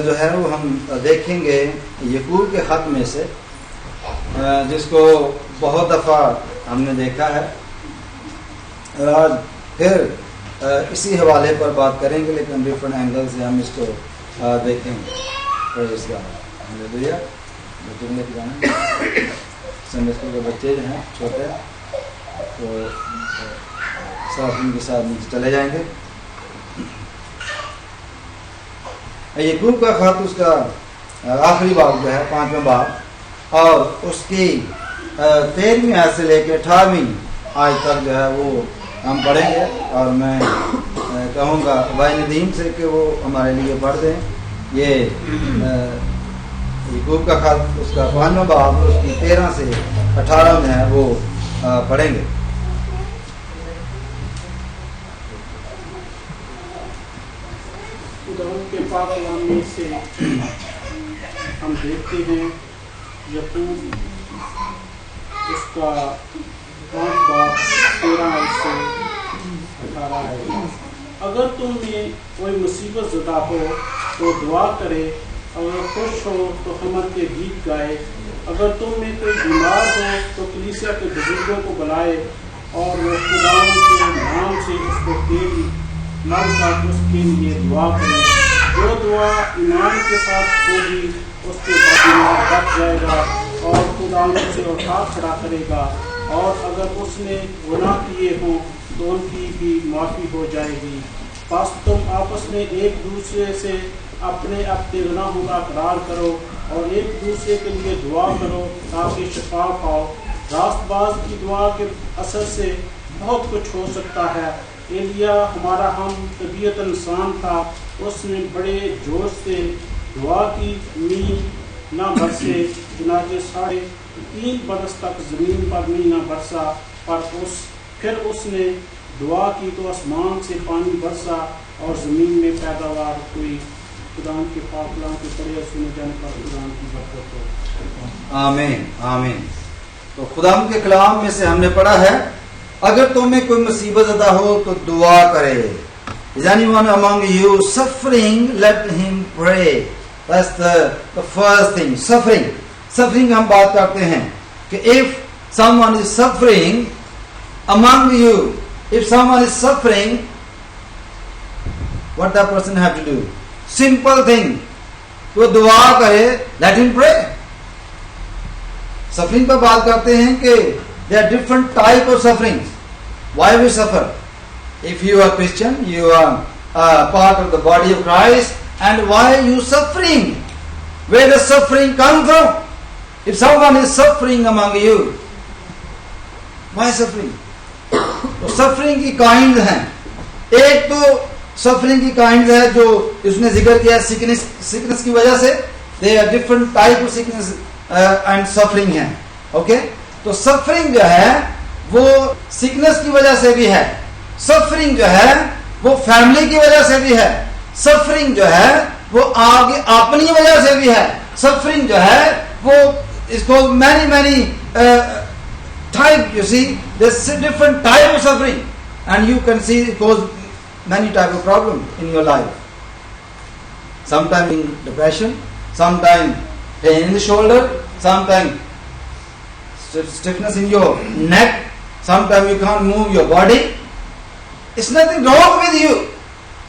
جو ہے وہ ہم دیکھیں گے یعقوب کے خط میں سے، جس کو بہت دفعہ ہم نے دیکھا ہے، اور آج پھر اسی حوالے پر بات کریں گے، لیکن ڈفرنٹ اینگل سے ہم اس کو دیکھیں گے. سنڈے اسکول کے بچے جو ہیں چھوٹے، تو ساتھ ان کے ساتھ نیچے چلے جائیں گے. یعقوب کا خط اس کا آخری باب جو ہے 5واں باب، اور اس کی 13ویں آیت سے لے کے 18ویں آیت تک جو ہے وہ ہم پڑھیں گے، اور میں کہوں گا بھائی ندیم سے کہ وہ ہمارے لیے پڑھ دیں. یہ یعقوب کا خط اس کا 5واں باب اس کی 13 سے 18 میں ہے وہ پڑھیں گے. کے پاک کلام میں سے ہم دیکھتے ہیں یعقوب اس کا 5 باب 13 سے 18 ہے. اگر تم میں کوئی مصیبت زدہ ہو تو دعا کرے، اگر خوش ہو تو حمد کے گیت گائے. اگر تم میں کوئی بیمار ہو تو کلیسیا کے بزرگوں کو بلائے، اور وہ خدا کے نام سے اس کو تیل مل کر اس کے لیے دعا کرے. جو دعا ایمان کے ساتھ ہوگی اس کے بیمار بچ جائے گا اور خدا سے اٹھا کھڑا کرے گا. اور اگر اس نے گناہ کیے ہوں تو ان کی بھی معافی ہو جائے گی. بس تم آپس میں ایک دوسرے سے اپنے گناہوں کا اقرار کرو اور ایک دوسرے کے لیے دعا کرو تاکہ شفا پاؤ. راست باز کی دعا کے اثر سے بہت کچھ ہو سکتا ہے. ایلیا ہمارا ہم طبیعت انسان تھا، اس نے بڑے جوش سے دعا کی، مینہ نہ برسے، چنانچہ 3.5 برس تک زمین پر مینہ نہ برسا. پھر اس نے دعا کی تو آسمان سے پانی برسا اور زمین میں پیداوار ہوئی. خدا کے پاک کلام کے پڑھے اور سنے جانے پر خدا کی برکت ہو. آمین آمین. تو خدا کے کلام میں سے ہم نے پڑھا ہے اگر تمہیں کوئی مصیبت زدہ ہو تو دعا کرے. Is anyone among you suffering? Let him pray. That's the first thing. Suffering ہم بات کرتے ہیں کہ if someone is suffering among you, if someone is suffering, what that person have to do? Simple thing. وہ دعا کرے. Let him pray. Suffering پر بات کرتے ہیں کہ there are different type of sufferings. Why we suffer? If you are Christian, you are part of the body of Christ, and why you suffering? Where does suffering come from? If someone is suffering among you, why suffering? تو suffering کی kinds ہیں. ایک تو suffering کی kinds ہے جو اس نے ذکر کیا sickness کی وجہ سے. There are different type of sickness and suffering ہیں. Okay? تو suffering جو ہے وہ sickness کی وجہ سے بھی ہے. سفرنگ جو ہے وہ فیملی کی وجہ سے بھی ہے. سفرنگ جو ہے وہ آگے اپنی وجہ سے بھی ہے. سفرنگ جو ہے وہ اس کو many type, you see there's different type of suffering and you can see it cause many type of problem in your life. Sometimes in depression, sometimes pain in the shoulder, sometimes stiffness in your neck, sometimes you can't move your body. It's nothing wrong with you.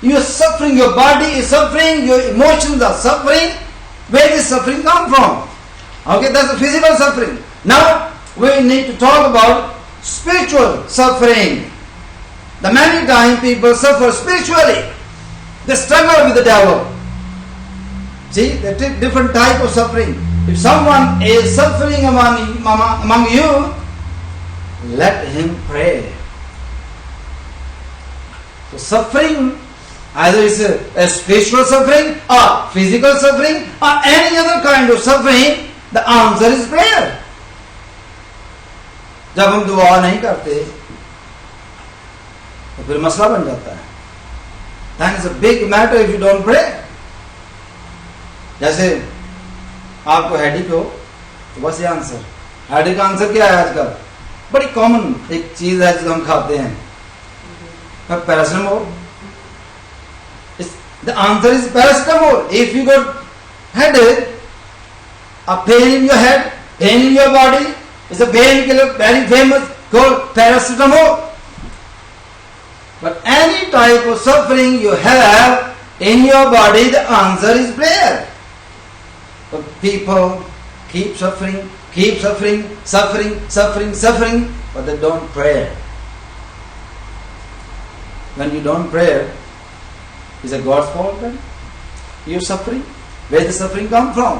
You are suffering, your body is suffering, your emotions are suffering. Where does suffering come from? Okay, that's the physical suffering. Now we need to talk about spiritual suffering. The many times people suffer spiritually. They struggle with the devil. See, there are different type of suffering. If someone is suffering among you, let him pray. So suffering, either it's a spiritual suffering or physical suffering or any other kind of suffering, the answer is prayer. جب ہم دعا نہیں کرتے تو پھر مسئلہ بن جاتا ہے. That is a big matter if you don't pray. جیسے آپ کو ہیڈک ہو تو بس یہ آنسر. ہیڈک کا آنسر کیا ہے آج کل؟ بڑی کامن ایک چیز ہے جو ہم کھاتے ہیں. پیراسٹامول. The answer is paracetamol. If you got headache, a pain in your head, pain in your body, it's a painkiller, very famous, called paracetamol. But any type of suffering you have in your body, the answer is prayer. But people keep suffering, but they don't pray. When you don't pray, is it God's fault then? You're suffering. Where does suffering come from?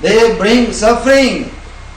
they bring suffering.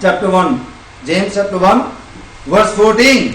chapter 1, James chapter 1 verse 14.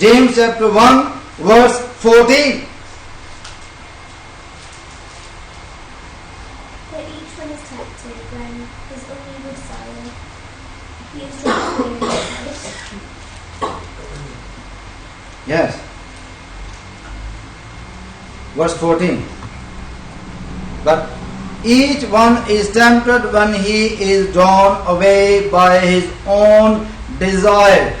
James chapter 1 verse 14. For each one is tempted when his own evil desire he is drawn away by it. Yes. Verse 14. But each one is tempted when he is drawn away by his own desire.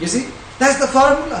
You see, that's the formula.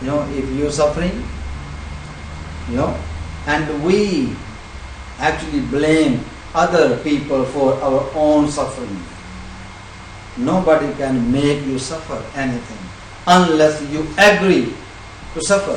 You know, if you're suffering, you know, and we actually blame other people for our own suffering. Nobody can make you suffer anything unless you agree to suffer.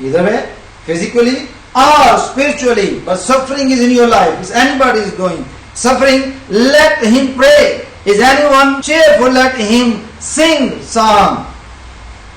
either way, physically or spiritually, but suffering is in your life. If anybody is going suffering, let him pray. Is anyone cheerful? Let him sing song.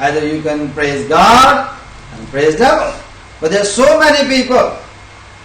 Either you can praise God and praise devil, but there are so many people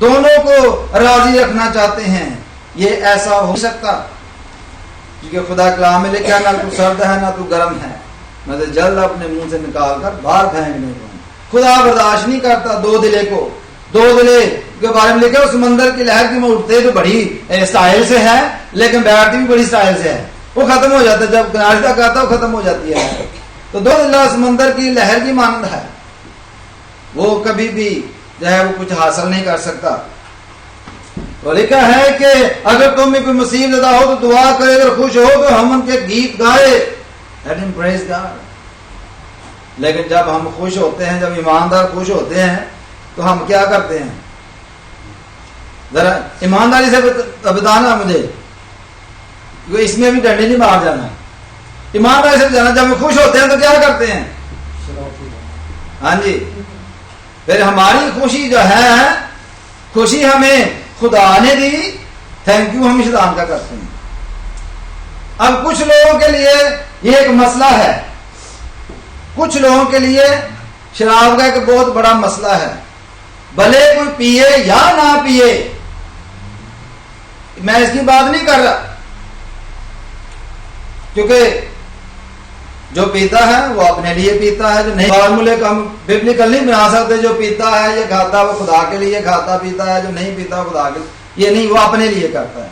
دونوں کو راضی رکھنا چاہتے ہیں. یہ ایسا ہو سکتا کیونکہ خدا کلام میں لکھا نہ تو سرد ہے نہ تو گرم ہے, میں تو جلد اپنے منہ سے نکال کر باہر پھینکنے کو. خدا برداشت نہیں کرتا دو دلے کو. دو دلے کے بارے میں لکھا اس سمندر کی لہر کی میں اٹھتے تو بڑی سٹائل سے ہے لیکن بیٹھتی بھی بڑی سٹائل سے ہے, وہ ختم ہو جاتا ہے جب کنارے تک آتا ہے وہ ختم ہو جاتی ہے. تو دو دلہ سمندر کی لہر کی مانند ہے, وہ کبھی بھی جو ہے وہ کچھ حاصل نہیں کر سکتا. تو لکھا ہے کہ اگر تم میں کوئی مصیبت زدہ ہو تو دعا کرے, اگر خوش ہو تو ہم ان کے گیت گائے. Let him praise God. لیکن جب ہم خوش ہوتے ہیں, جب ایماندار خوش ہوتے ہیں تو ہم کیا کرتے ہیں؟ ذرا ایمانداری سے بتانا مجھے, اس میں بھی ڈنڈی نہیں باہر جانا. ایمانداری سے جانا, جب ہم خوش ہوتے ہیں تو کیا کرتے ہیں؟ ہاں جی, پھر ہماری خوشی جو ہے, خوشی ہمیں خدا نے دی, تھینک یو ہم شیطان کا کرتے ہیں. اب کچھ لوگوں کے لیے یہ ایک مسئلہ ہے, کچھ لوگوں کے لیے شراب کا ایک بہت بڑا مسئلہ ہے. بھلے کوئی پیے یا نہ پیے, میں اس کی بات نہیں کر رہا, کیونکہ جو پیتا ہے وہ اپنے لیے پیتا ہے, جو نہیں فارمولے کا ہم ببلیکل نہیں بنا سکتے. جو پیتا ہے یہ کھاتا وہ خدا کے لیے کھاتا پیتا ہے, جو نہیں پیتا وہ خدا کے لیے, یہ نہیں, وہ اپنے لیے کرتا ہے.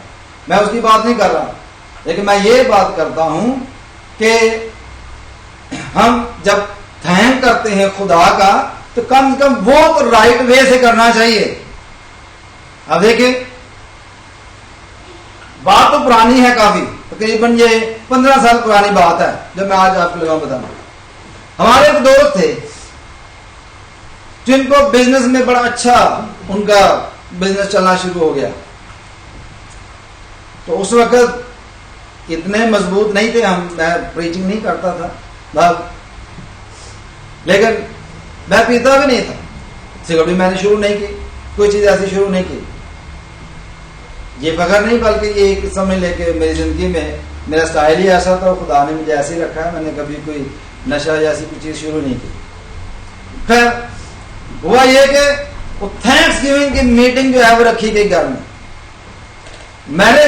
میں اس کی بات نہیں کر رہا, لیکن میں یہ بات کرتا ہوں کہ ہم جب تھینک کرتے ہیں خدا کا تو کم از کم وہ تو رائٹ وے سے کرنا چاہیے. اب دیکھیں بات تو پرانی ہے کافی, تقریباً یہ 15 سال پرانی بات ہے جب میں آج آپ کو لگا بتاؤں. ہمارے ایک دوست تھے جن کو بزنس میں بڑا اچھا ان کا بزنس چلنا شروع ہو گیا. تو اس وقت اتنے مضبوط نہیں تھے ہم, میں پریچنگ نہیں کرتا تھا, لیکن میں پیتا بھی نہیں تھا, سگریٹ بھی میں نے شروع نہیں کی, کوئی چیز ایسی شروع نہیں کی. یہ فخر نہیں بلکہ یہ ایک سمجھ لے کہ میری زندگی میں میرا سٹائل ہی ایسا تھا, خدا نے مجھے ایسے ہی رکھا ہے, میں نے کبھی کوئی نشہ جیسی کوئی چیز شروع نہیں کی. خیر ہوا یہ کہ وہ تھینکس گیونگ کی میٹنگ جو ہے وہ رکھی گئی گھر میں. میں نے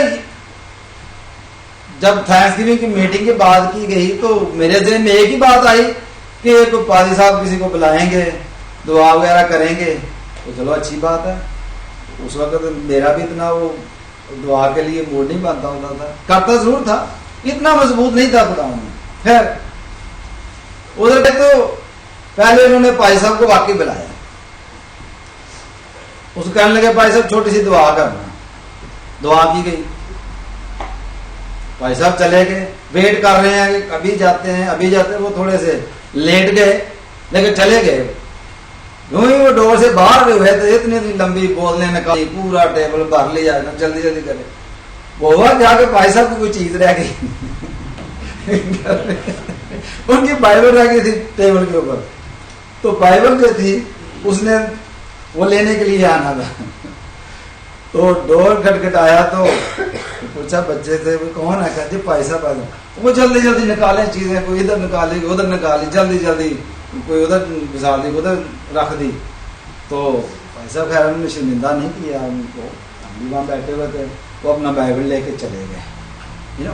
جب تھینکس گیونگ کی میٹنگ کی بات کی گئی تو میرے ذہن میں ایک ہی بات آئی کہ کوئی پادری صاحب کسی کو بلائیں گے, دعا وغیرہ کریں گے, تو چلو اچھی بات ہے. اس وقت میرا بھی اتنا وہ دعا کے لیے موڈ نہیں بنتا ہوتا تھا, کرتا ضرور تھا, اتنا مضبوط نہیں تھا خدا میں. خیر ادھر تو پہلے انہوں نے پائی صاحب کو واقعی بلایا, اس کو کہنے لگے پائی صاحب چھوٹی سی دعا کرنا. دعا کی گئی, پائی صاحب چلے گئے, ویٹ کر رہے ہیں کہ ابھی جاتے ہیں ابھی جاتے ہیں. وہ تھوڑے سے لیٹ گئے لیکن چلے گئے. یوں ہی وہ ڈور سے باہر ہوئے تو اتنی لمبی بولنے نکالی, پورا ٹیبل بھر لیا, جلدی جلدی کرے. وہ ہوا جا کے بھائی صاحب کی کوئی چیز رہ گئی ان کی بائبل رہ گئی تھی ٹیبل کے اوپر. تو بائبل جو تھی اس نے وہ لینے کے لیے آنا تھا. تو ڈور کھٹکھٹایا تو پوچھا بچے تھے وہ کون ہے, کہا جی بھائی صاحب. وہ جلدی جلدی نکالے چیزیں, کوئی ادھر نکالی ادھر نکالی, جلدی جلدی کوئی ادھر گزار دی ادھر رکھ دی. تو بھائی صاحب خیر انہوں نے شرمندہ نہیں کیا ان کو, ہم بھی وہاں بیٹھے ہوئے تھے, وہ اپنا بائبل لے کے چلے گئے.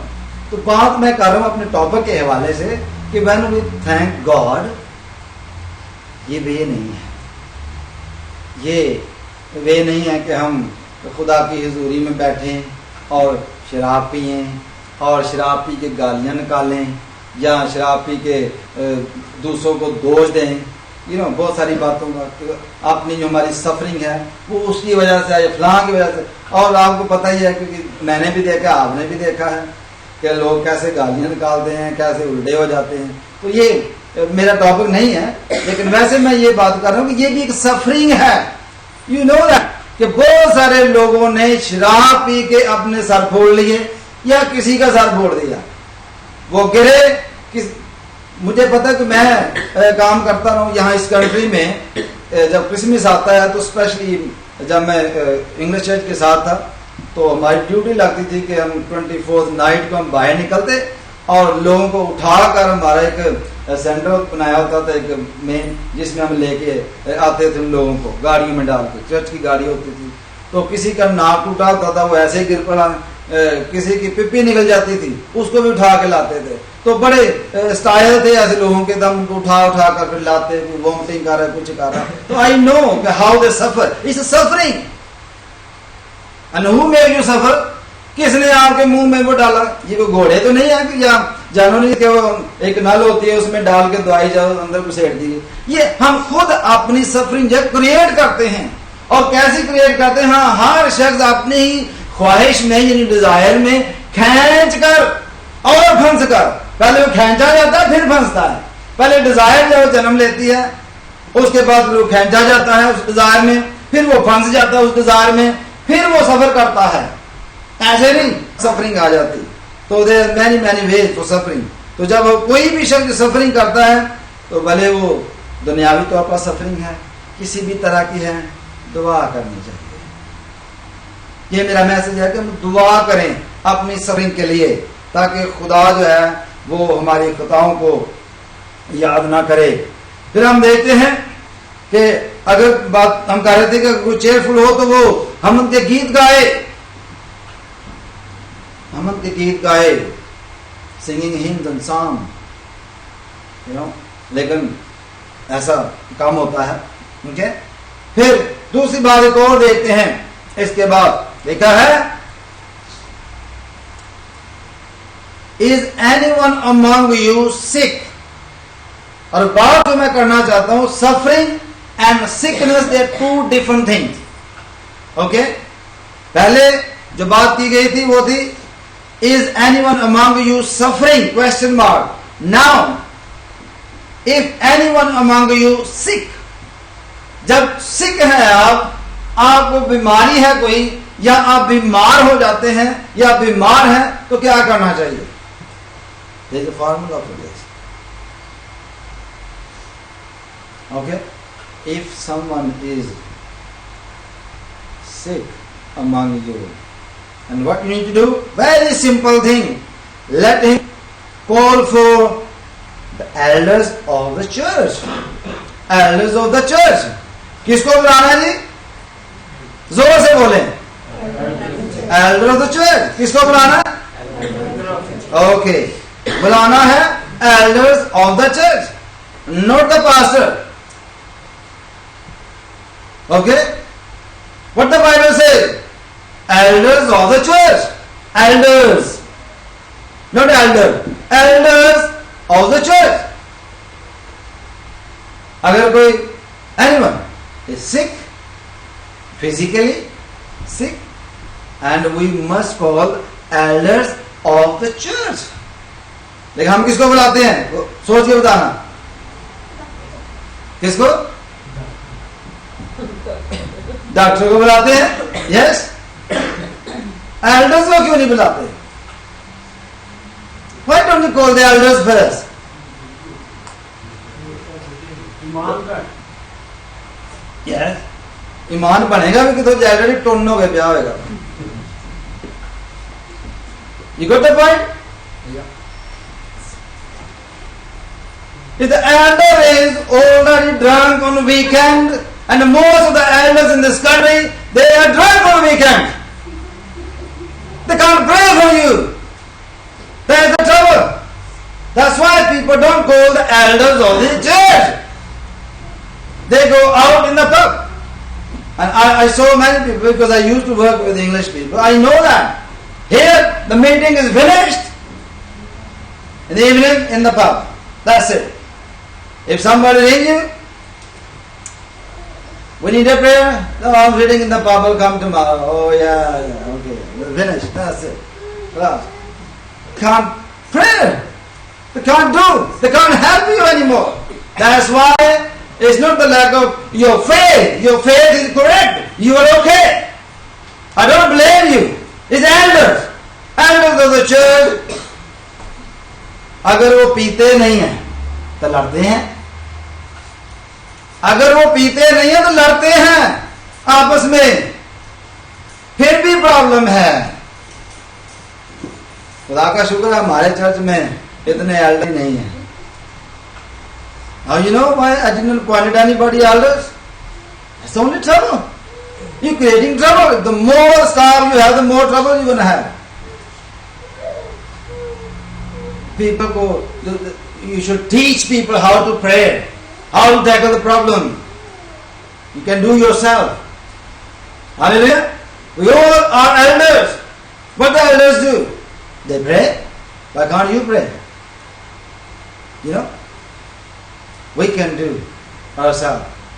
تو بات میں کر رہا ہوں اپنے ٹاپک کے حوالے سے کہ when we thank God, یہ وے نہیں ہے. یہ وے نہیں ہے کہ ہم خدا کی حضوری میں بیٹھیں اور شراب پئیں اور شراب پی کے گالیاں نکالیں یا شراب پی کے دوسروں کو دوش دیں. بہت ساری باتوں کا اپنی جو ہماری سفرنگ ہے وہ اس کی وجہ سے ہے, فلاں کی وجہ سے. اور آپ کو پتہ ہی ہے کیونکہ میں نے بھی دیکھا, آپ نے بھی دیکھا ہے کہ لوگ کیسے گالیاں نکالتے ہیں, کیسے الٹے ہو جاتے ہیں. تو یہ میرا ٹاپک نہیں ہے, لیکن ویسے میں یہ بات کر رہا ہوں کہ یہ بھی ایک سفرنگ ہے. یو نو دیٹ کہ بہت سارے لوگوں نے شراب پی کے اپنے سر پھوڑ لیے یا کسی کا سر پھوڑ دیا, وہ گرے. مجھے پتا کہ میں کام کرتا رہا ہوں یہاں اس کنٹری میں, جب کرسمس آتا ہے تو اسپیشلی جب میں انگلش چرچ کے ساتھ تھا تو ہماری ڈیوٹی لگتی تھی کہ ہم 24 نائٹ کو ہم باہر نکلتے اور لوگوں کو اٹھا کر ہمارا ایک سینٹر بنایا ہوتا تھا ایک مین, جس میں ہم لے کے آتے تھے ان لوگوں کو گاڑیوں میں ڈال کے. چرچ کی گاڑی ہوتی تھی تو کسی کا ناک ٹوٹا ہوتا تھا وہ ایسے ہی گر پڑا, کسی کی پپی نکل جاتی تھی اس کو بھی اٹھا کے لاتے تھے. تو بڑے اسٹائل تھے ایسے لوگوں کے, دم کو اٹھا کر پھر لاتے, وومٹنگ کر رہا ہے کچھ کر رہا ہے. تو آئی نو how they suffer, it's suffering. And who make you suffer, کس نے آپ کے منہ میں وہ ڈالا؟ یہ کوئی گھوڑے تو نہیں ہے کہ یا جانور نہیں کہ وہ ایک نل ہوتی ہے اس میں ڈال کے دوائی جاؤ اندر گھسیٹ دیے. یہ ہم خود اپنی سفرنگ جو کریٹ کرتے ہیں. اور کیسی کریٹ کرتے ہیں؟ ہاں, ہر شخص اپنی ہی خواہش میں یعنی ڈیزائر میں کھینچ کر اور پھنس کر, پہلے وہ کھینچا جاتا ہے پھر پھنستا ہے. پہلے ڈیزائر جب جنم لیتی ہے اس کے بعد وہ کھینچا جاتا ہے اس ڈیزائر میں, پھر وہ پھنس جاتا ہے اس ڈیزائر میں, پھر وہ سفر کرتا ہے. ایسے نہیں سفرنگ آ جاتی. تو there many ways for suffering. تو جب کوئی بھی شخص سفرنگ کرتا ہے تو بھلے وہ دنیاوی طور پر سفرنگ ہے, کسی بھی طرح کی ہے, دعا کرنی چاہیے. یہ میرا میسج ہے کہ ہم دعا کریں اپنی سفرنگ کے لیے, تاکہ خدا جو ہے وہ ہماری خطاؤں کو یاد نہ کرے. پھر ہم دیکھتے ہیں کہ اگر بات ہم کہہ رہے تھے کہ کوئی چیئرفل ہو تو وہ حمد کے گیت گائے, حمد کے گیت گائے, سنگنگ ہمز اینڈ سانگ, لیکن ایسا کام ہوتا ہے. ٹھیک ہے. پھر دوسری بات ایک اور دیکھتے ہیں. اس کے بعد لکھا ہے Is anyone among you sick? اور بات جو میں کرنا چاہتا ہوں, suffering and sickness they are two different things. Okay, پہلے جو بات کی گئی تھی وہ تھی Is anyone among you suffering? Question mark. Now, if anyone among you sick, جب sick ہے آپ کو بیماری ہے کوئی, یا آپ بیمار ہو جاتے ہیں یا بیمار ہیں, تو کیا کرنا چاہیے؟ There is a formula for this. Okay? If someone is sick among you, and what you need to do? Very simple thing. Let him call for the elders of the church. Elders of the church. کس کو بلانا ہے جی؟ زور سے بولیں. Elder of the church. کس کو بلانا ہے؟ Okay. بلانا ہے elders of the church, not the pastor. Okay? What the Bible says? Elders of the church. Elders, not elder. Elders of the church. اگر کوئی anyone is sick, physically sick, and we must call elders of the church. لیکن ہم کس کو بلاتے ہیں؟ سوچ کے بتانا. کس کو؟ ڈاکٹر کو بلاتے ہیں. یس. ایلڈرز کو کیوں نہیں بلاتے؟ Why don't you call the elders first? Yes. ایمان بنے گا بھی کہ تو جیلری ٹون ہو گئے بیاہ ہوئے گا. You got the point? Yeah. If the elder is already drunk on the weekend, and most of the elders in this country, they are drunk on the weekend. They can't pray for you. That is the trouble. That's why people don't call the elders of the church. They go out in the pub. And I saw many people, because I used to work with English people. I know that. Here, the meeting is finished. In the evening, in the pub. That's it. If somebody rings you, we need a prayer. No, I'm reading in the pub, will come tomorrow. Oh yeah, okay. We're finished. That's it. Class. Can't pray. They can't do. They can't help you anymore. That's why it's not the lack of your faith. Your faith is correct. You are okay. I don't blame you. It's elders. Elders of the church. اگر وہ پیتے نہیں ہیں تو لڑتے ہیں. اگر وہ پیتے نہیں ہیں تو لڑتے ہیں آپس میں. پھر بھی پرابلم ہے. خدا کا شکر ہے ہمارے چرچ میں اتنے ایلڈر نہیں ہیں. How you know why I didn't appoint anybody elders? It's only trouble. You're creating trouble. The more staff you have, the more trouble you're going to have. You should teach people how to pray, how to tackle the problem. You can do yourself. Hallelujah. We all are elders. What the elders do? They pray. Why can't you pray? You know, we can do ourselves.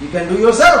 You can do yourself.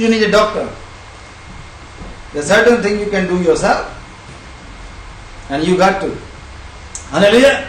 you need a doctor. There's certain thing you can do yourself, and you got to. Hallelujah.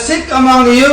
sick among you,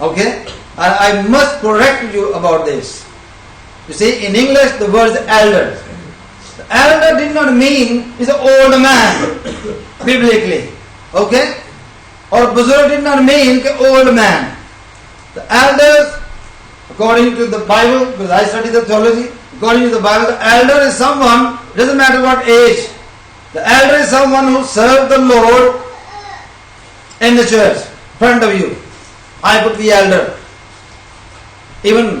Okay, and I must correct you about this. You see, in English the word is elder. The elder did not mean is an old man biblically. Okay, or buzurg did not mean old man. The elders, according to the Bible, because I study the theology, according to the Bible, the elder is someone, doesn't matter what age, the elder is someone who served the Lord in the church, in front of you. I could be elder. Even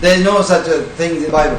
There is no such a thing in the Bible.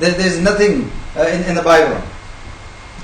There is nothing in the Bible.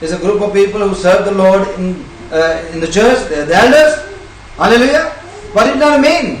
There's a group of people who serve the Lord in the church. They are the elders. Hallelujah. What did that mean?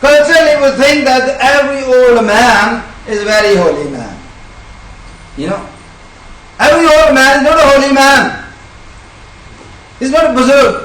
Culturally we think that every old man is very holy man. You know, every old man is not a holy man. He's not a buzurg.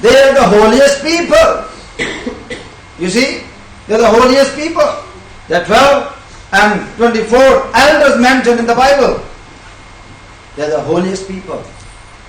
They are the holiest people. You see, they are the holiest people. There are 12 and 24 elders mentioned in the Bible. They are the holiest people.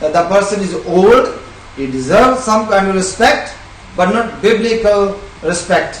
that the person is old, he deserves some kind of respect, but not biblical respect.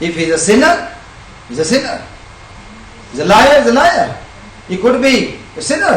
If he is a sinner, he is a sinner. He is a liar, he is a liar. He could be a sinner.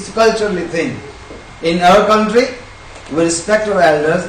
It's culturally thing. In our country, we respect our elders.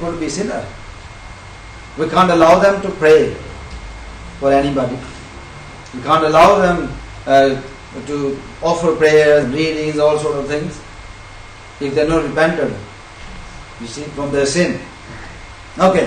could be sinner. We can't allow them to pray for anybody. We can't allow them to offer prayers, readings, all sort of things, if they're not repentant, you see, from their sin. Okay,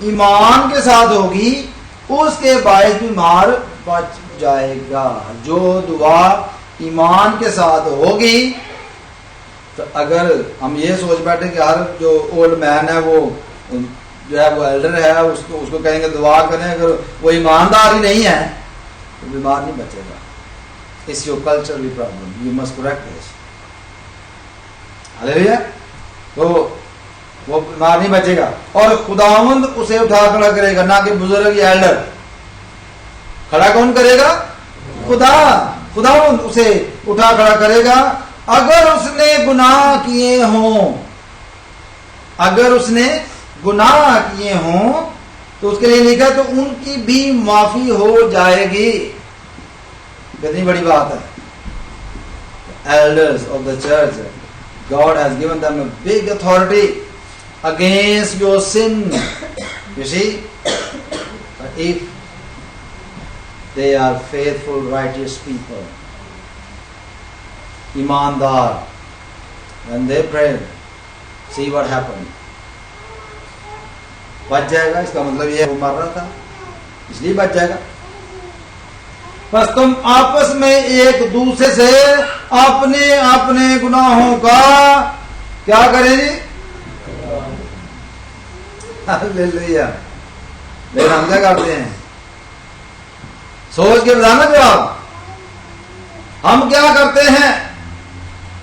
ایمان کے ساتھ ہوگی اس کے باعث بیمار بچ جائے گا. جو دعا ایمان کے ساتھ ہوگی. تو اگر ہم یہ سوچ بیٹھے کہ ہر جو اولڈ مین ہے وہ جو ہے وہ ایلڈر ہے اس کو کہیں گے دعا کریں, اگر وہ ایماندار ہی نہیں ہے تو بیمار نہیں بچے گا. It's your cultural problem. You must correct this. ہلیلویا. تو وہ بیمار نہیں بچے گا. اور خداوند اسے اٹھا کھڑا کرے گا, نہ کہ بزرگ یا ایلڈر. کھڑا کون کرے گا؟ خداوند اسے اٹھا کھڑا کرے گا. اگر اس نے گناہ کیے ہوں, اگر اس نے گناہ کیے ہوں تو اس کے لیے لکھا تو ان کی بھی معافی ہو جائے گی. کتنی بڑی بات ہے. Elders of the church, God has given them a big authority against your sin. You see, but if they are faithful, righteous people, ایماندار, when they prayed, see what happened. بچ جائے گا. اس کا مطلب یہ ہے وہ مر رہا تھا اس لیے بچ جائے گا. بس تم آپس میں ایک دوسرے سے اپنے اپنے گناہوں کا کیا کریں جی؟ ہلیلویا. لیکن ہم کیا کرتے ہیں؟ سوچ کے بتانا جواب. ہم کیا کرتے ہیں؟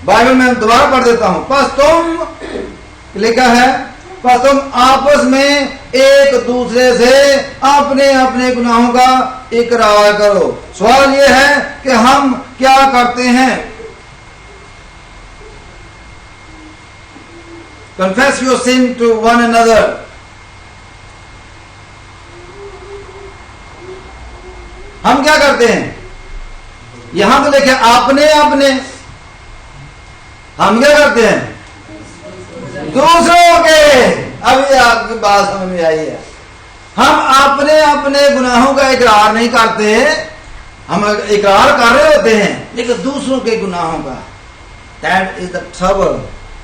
بائبل میں دوبارہ پڑھ دیتا ہوں. پس تم لکھا ہے پس تم آپس میں ایک دوسرے سے اپنے اپنے گناہوں کا اقرار کرو. سوال یہ ہے کہ ہم کیا کرتے ہیں؟ Confess your sin to one another. ہم کیا کرتے ہیں؟ یہاں تو لکھے اپنے اپنے. ہم کیا کرتے ہیں؟ دوسروں کے. ابھی آپ کی بات سمجھ میں آئی ہے. ہم اپنے اپنے گناہوں کا اقرار نہیں کرتے. ہم اقرار کر رہے ہوتے ہیں لیکن دوسروں کے گناہوں کا. That is the trouble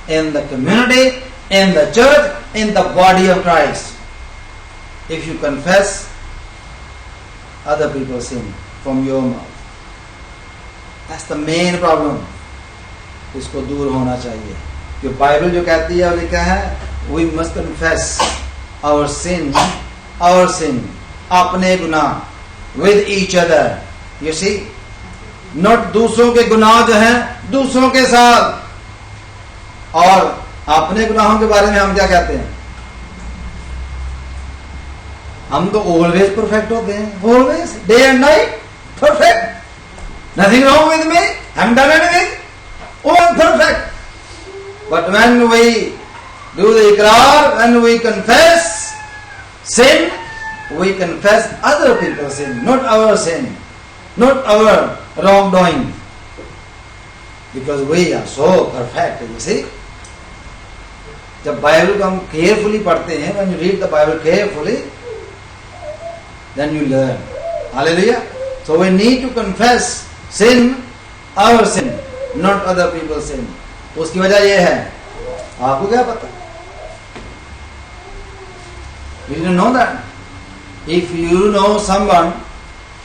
in the community, in the church, in the body of Christ. If you confess other people's sin from your mouth, that's the main problem. اس کو دور ہونا چاہیے. جو بائبل جو کہتی ہے وہ لکھا ہے we must confess our sin, اپنے گناہ with each other. You see, not دوسروں کے گناہ جو ہیں دوسروں کے ساتھ. اور اپنے گناہوں کے بارے میں ہم کیا کہتے ہیں؟ ہم تو always perfect ہوتے ہیں. always, day and night, perfect. Nothing wrong with me. I haven't done anything. All perfect. But when we do the ikrar, when we confess sin, we confess other people's sin, not our sin, not our wrongdoing. Because we are so perfect, you see. جب Bible کو ہم carefully پڑھتے ہیں, when you read the Bible carefully, then you learn. Hallelujah. So we need to confess sin, our sin, not other people's sin. اس کی وجہ یہ ہے, آپ کو کیا پتا؟ You didn't know that. If you know someone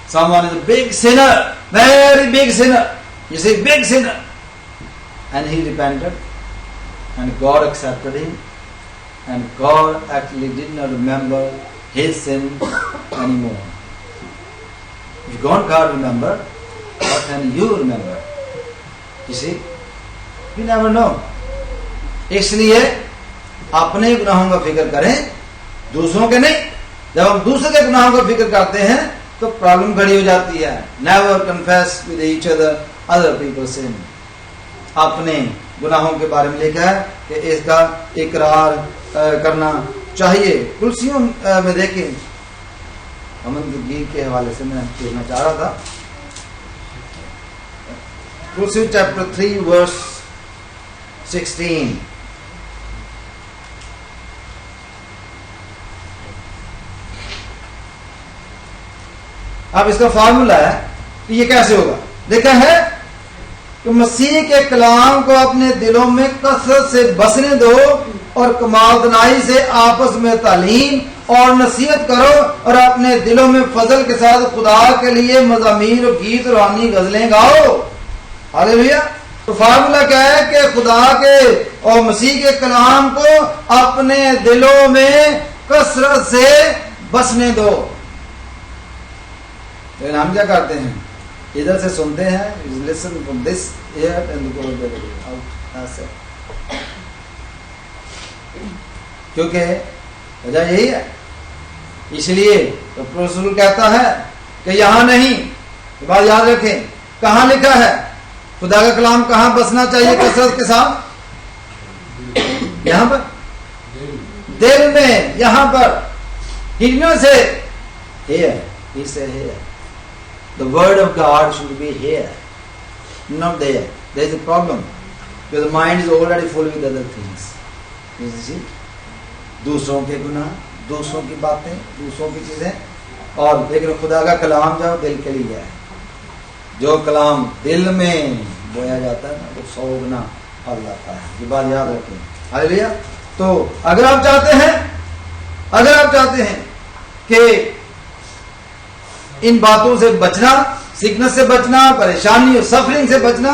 is a big sinner, very big sinner, you say big sinner, and he repented, and God accepted him, and God actually did not remember his sin anymore. If God can't remember, what can you remember? You see, you never know. اس لیے اپنے گناہوں کا فکر کریں, دوسروں کے نہیں. جب ہم دوسرے کے گناہوں کا فکر کرتے ہیں تو پرابلم کھڑی ہو جاتی ہے. Never confess with each other people's sin. اپنے گناہوں کے بارے میں لکھا ہے کہ اس کا اقرار کرنا چاہیے. کلسیوں میں دیکھیں, امندگی کے حوالے سے میں کہنا چاہ رہا تھا. Kalsi chapter 3 verse 16. اب اس کا فارمولا ہے کہ یہ کیسے ہوگا. دیکھا ہے کہ مسیح کے کلام کو اپنے دلوں میں کثرت سے بسنے دو اور کمال دنائی سے آپس میں تعلیم اور نصیحت کرو اور اپنے دلوں میں فضل کے ساتھ خدا کے لیے مزامیر اور گیت روحانی غزلیں گاؤ. ہاللیلویا. تو فارمولا کیا ہے کہ خدا کے اور مسیح کے کلام کو اپنے دلوں میں کثرت سے بسنے دو. لیکن ہم کیا کرتے ہیں؟ ادھر سے سنتے ہیں, listen from this ear and go out. That's it. کیونکہ وجہ یہی ہے. اس لیے رسول کہتا ہے کہ یہاں نہیں, یہ بات یاد رکھیں, کہاں لکھا ہے خدا کا کلام کہاں بسنا چاہیے کثرت کے ساتھ؟ یہاں پر, دل میں, یہاں پر. He didn't say here, he said here. The word of God should be here, not there. There is a problem because the mind is already full with other things. You see? دوسروں کے گناہ, دوسروں کی باتیں, دوسروں کی چیزیں, اور لیکن خدا کا کلام جو دل کے لیے ہے, جو کلام دل میں بویا جاتا ہے نا وہ 100 گنا پھل جاتا ہے. یہ بات یاد رکھیں. ہاللیلویا. تو اگر آپ چاہتے ہیں کہ ان باتوں سے بچنا, سیکنس سے بچنا, پریشانی اور سفرنگ سے بچنا,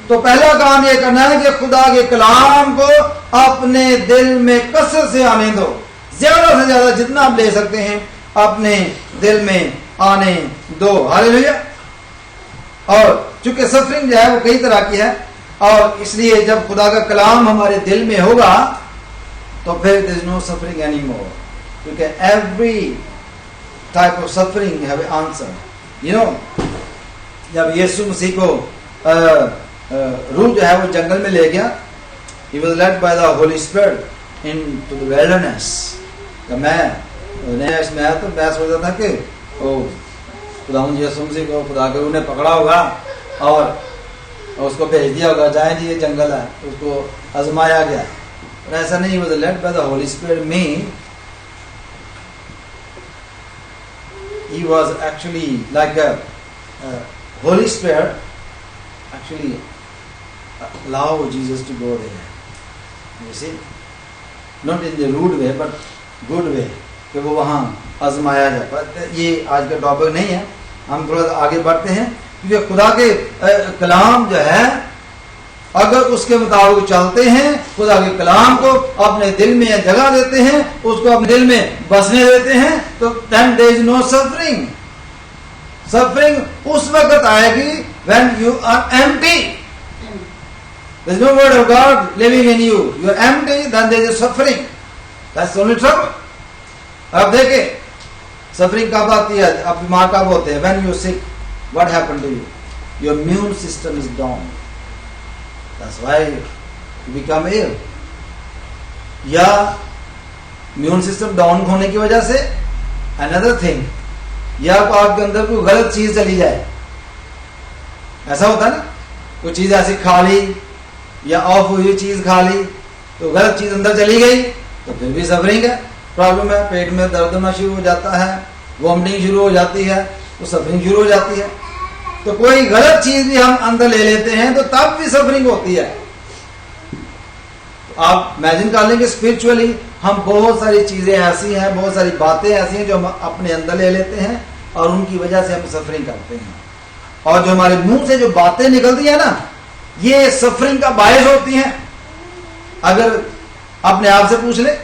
تو پہلا کام یہ کرنا ہے کہ خدا کے کلام کو اپنے دل میں کثرت سے آنے دو. زیادہ سے زیادہ جتنا آپ لے سکتے ہیں اپنے دل میں آنے دو. ہاللیلویا. اور چونکہ سفرنگ جو ہے وہ کئی طرح کی ہے, اور اس لیے جب خدا کا کلام ہمارے دل میں ہوگا تو پھر there is no suffering anymore. کیونکہ every type of suffering have an answer. You know, جب یسوع مسیح کو روح جو ہے وہ جنگل میں لے گیا, he was led by the Holy Spirit into the wilderness. جب میں اس میں آیا تو میں سوچتا تھا کہ خدا یسوع مسیح کو خدا کے روح نے پکڑا ہوگا اور اس کو بھیج دیا ہوگا, جائیں جی یہ جنگل ہے, اس کو آزمایا گیا. اور ایسا نہیں, he was led by the Holy Spirit. mean he was actually like a Holy Spirit actually allow Jesus to go there. You see, not in the rude way but good way, کہ وہ وہاں آزمایا جائے. پر یہ آج کا topic نہیں ہے, ہم تھوڑا آگے بڑھتے ہیں. کیونکہ خدا کے کلام جو ہے اگر اس کے مطابق چلتے ہیں, خدا کے کلام کو اپنے دل میں جگہ دیتے ہیں, اس کو اپنے دل میں بسنے دیتے ہیں, تو then there is no suffering. Suffering اس وقت آئے گی when you are empty. There is no word of God living in you. You are empty, then there is suffering. That's the only trouble. اب دیکھیں سفرنگ کب آتی ہے, آپ بیمار کب ہوتے ہیں؟ when you are sick, what happened to you? Your immune system is down. That's why you become ill. یا immune system down ہونے کی وجہ سے another thing, یا آپ کے اندر کوئی غلط چیز چلی جائے. ایسا ہوتا ہے نا, کوئی چیز ایسی کھا لی یا آف ہوئی چیز کھا لی تو غلط چیز اندر چلی گئی تو پھر بھی سفرنگ ہے, پرابلم ہے, پیٹ میں درد ہونا شروع ہو جاتا ہے, وامٹنگ شروع ہو جاتی ہے, تو سفرنگ شروع ہو جاتی ہے. تو کوئی غلط چیز بھی ہم اندر لے لیتے ہیں تو تب بھی سفرنگ ہوتی ہے. آپ امیجن کر لیں کہ اسپرچولی ہم بہت ساری چیزیں ایسی ہیں, بہت ساری باتیں ایسی ہیں جو ہم اپنے اندر لے لیتے ہیں اور ان کی وجہ سے ہم سفرنگ کرتے ہیں. اور جو ہمارے منہ سے جو باتیں نکلتی ہیں نا, یہ سفرنگ کا باعث ہوتی ہیں. اگر اپنے آپ سے پوچھ لیں,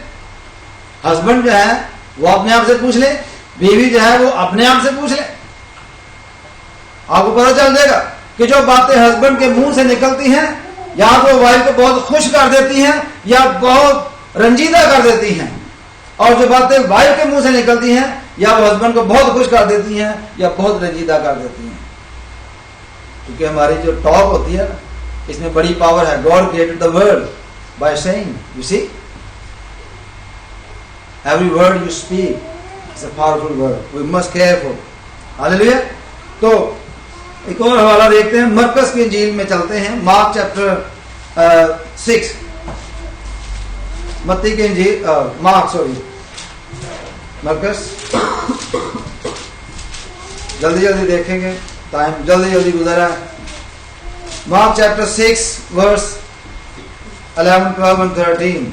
ہسبینڈ جو ہے وہ اپنے آپ سے پوچھ لیں, بیوی جو ہے وہ اپنے آپ سے پوچھ لیں, آپ کو پتہ چل جائے گا کہ جو باتیں ہسبینڈ کے منہ سے نکلتی ہیں یا تو وائف کو بہت خوش کر دیتی ہیں یا بہت رنجیدہ کر دیتی ہیں, اور جو باتیں وائف کے منہ سے نکلتی ہیں یا وہ ہسبینڈ کو بہت خوش کر دیتی ہیں یا بہت رنجیدہ کر دیتی ہیں. کیونکہ ہماری جو ٹاک ہوتی ہے اس میں بڑی پاور ہے. God created the world by saying, you see, every word you speak is a powerful word. We must careful. Hallelujah. تو ایک اور حوالہ دیکھتے ہیں, مرکز کی انجیل میں چلتے ہیں, مارک چیپٹر 6, متی کی انجیل, مرکز, جلدی جلدی دیکھیں گے, ٹائم جلدی جلدی گزرا ہے. Mark chapter 6 verse 11, 12 and 13.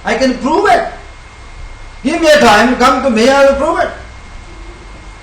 I can prove it. Give me a time, come to me, I will prove it.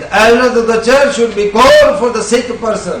The elders of the church should be called for the sick person.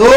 2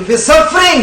if is suffering,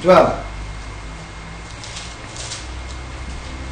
12,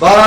12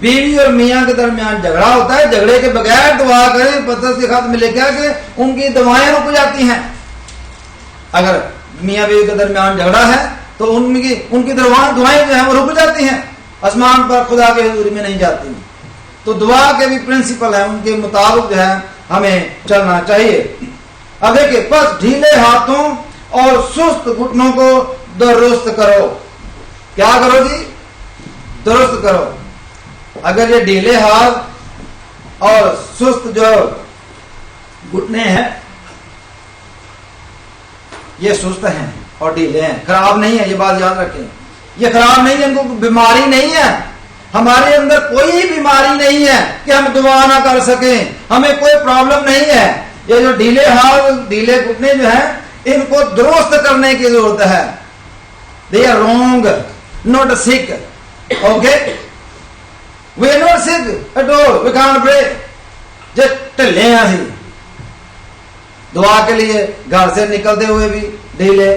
بیوی اور میاں کے درمیان جھگڑا ہوتا ہے, جھگڑے کے بغیر دعا کریں, پترس کے خط میں لکھا کہ ان کی دعائیں رک جاتی ہیں. اگر میاں بیوی کے درمیان جھگڑا ہے تو ان کی دعائیں جو ہیں وہ رک جاتی ہیں, آسمان پر خدا کے حضور میں نہیں جاتی. تو دعا کے بھی پرنسپل ہیں, ان کے مطابق جو ہے ہمیں چلنا چاہیے. اب دیکھیے, بس ڈھیلے ہاتھوں اور سست گھٹنوں کو درست کرو. کیا کرو جی؟ درست کرو. اگر یہ ڈھیلے ہاتھ اور سست جو گھٹنے ہیں, یہ سست ہیں اور ڈھیلے ہیں, خراب نہیں ہے, یہ بات یاد رکھیں. یہ خراب نہیں ہے, ان کو بیماری نہیں ہے. ہمارے اندر کوئی بیماری نہیں ہے کہ ہم دعا نہ کر سکیں, ہمیں کوئی پرابلم نہیں ہے. یہ جو ڈھیلے ہاتھ ڈھیلے گھٹنے جو ہیں, ان کو درست کرنے کی ضرورت ہے. They are wrong, not sick. Okay? We are not sick at all. We can't pray. Just ڈھلے ہیں ہی. دعا کے لیے گھر سے نکلتے ہوئے بھی ڈھیلے,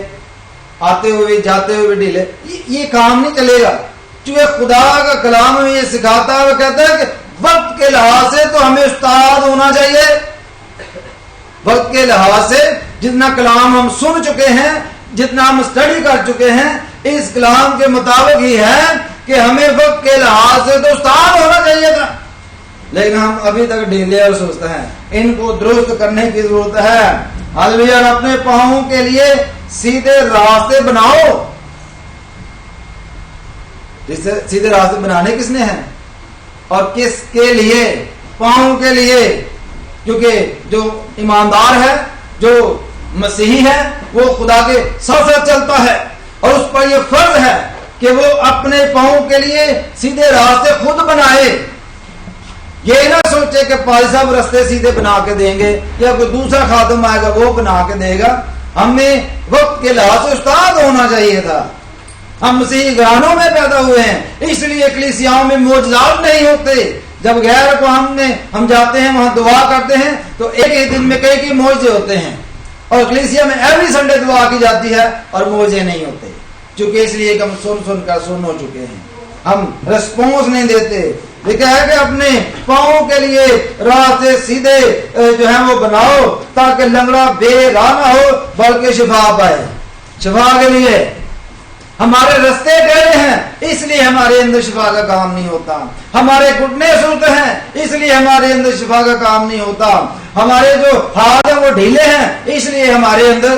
آتے ہوئے بھی جاتے ہوئے بھی ڈھیلے. یہ کام نہیں چلے گا. چونکہ خدا کا کلام ہمیں یہ سکھاتا ہے, وہ کہتا ہے کہ وقت کے لحاظ سے تو ہمیں استاد ہونا چاہیے. وقت کے لحاظ سے جتنا کلام ہم سن چکے ہیں, جتنا ہم اسٹڈی کر چکے ہیں, اس کلام کے مطابق ہی ہے کہ ہمیں وقت کے لحاظ سے تو استاد ہونا چاہیے تھا. لیکن ہم ابھی تک ڈھیلے اور سست ہیں. ان کو درست کرنے کی ضرورت ہے. ہاللیلویہ. اپنے پاؤں کے لیے سیدھے راستے بناؤ. سیدھے راستے بنانے کس نے ہیں اور کس کے لیے؟ پاؤں کے لیے. کیونکہ جو ایماندار ہے, جو مسیحی ہے, وہ خدا کے ساتھ چلتا ہے اور اس پر یہ فرض ہے کہ وہ اپنے پاؤں کے لیے سیدھے راستے خود بنائے. یہ نہ سوچے کہ پادری صاحب راستے سیدھے بنا کے دیں گے یا کوئی دوسرا خادم آئے گا وہ بنا کے دے گا. ہمیں وقت کے لحاظ سے استاد ہونا چاہیے تھا. ہم مسیحی گھرانوں میں پیدا ہوئے ہیں, اس لیے کلیسیاؤں میں معجزات نہیں ہوتے. جب غیر قوم میں ہم جاتے ہیں, وہاں دعا کرتے ہیں تو ایک ہی دن میں کئی معجزے ہوتے ہیں, اور کلیسیا میں ایوری سنڈے دعا کی جاتی ہے اور معجزے نہیں ہوتے. چونکہ اس لیے کہ ہم سن کر سن ہو چکے ہیں, ہم ریسپونس نہیں دیتے. لکھا ہے کہ اپنے پاؤں کے لیے راستے سیدھے جو ہیں وہ بناؤ تاکہ لنگڑا بے راہ نہ ہو بلکہ شفا پائے. شفا کے لیے ہمارے رستے ٹیڑھے ہیں, اس لیے ہمارے اندر شفا کا کام نہیں ہوتا. ہمارے گھٹنے سست ہیں, اس لیے ہمارے اندر شفا کا کام نہیں ہوتا. ہمارے جو ہاتھ ہیں وہ ڈھیلے ہیں, اس لیے ہمارے اندر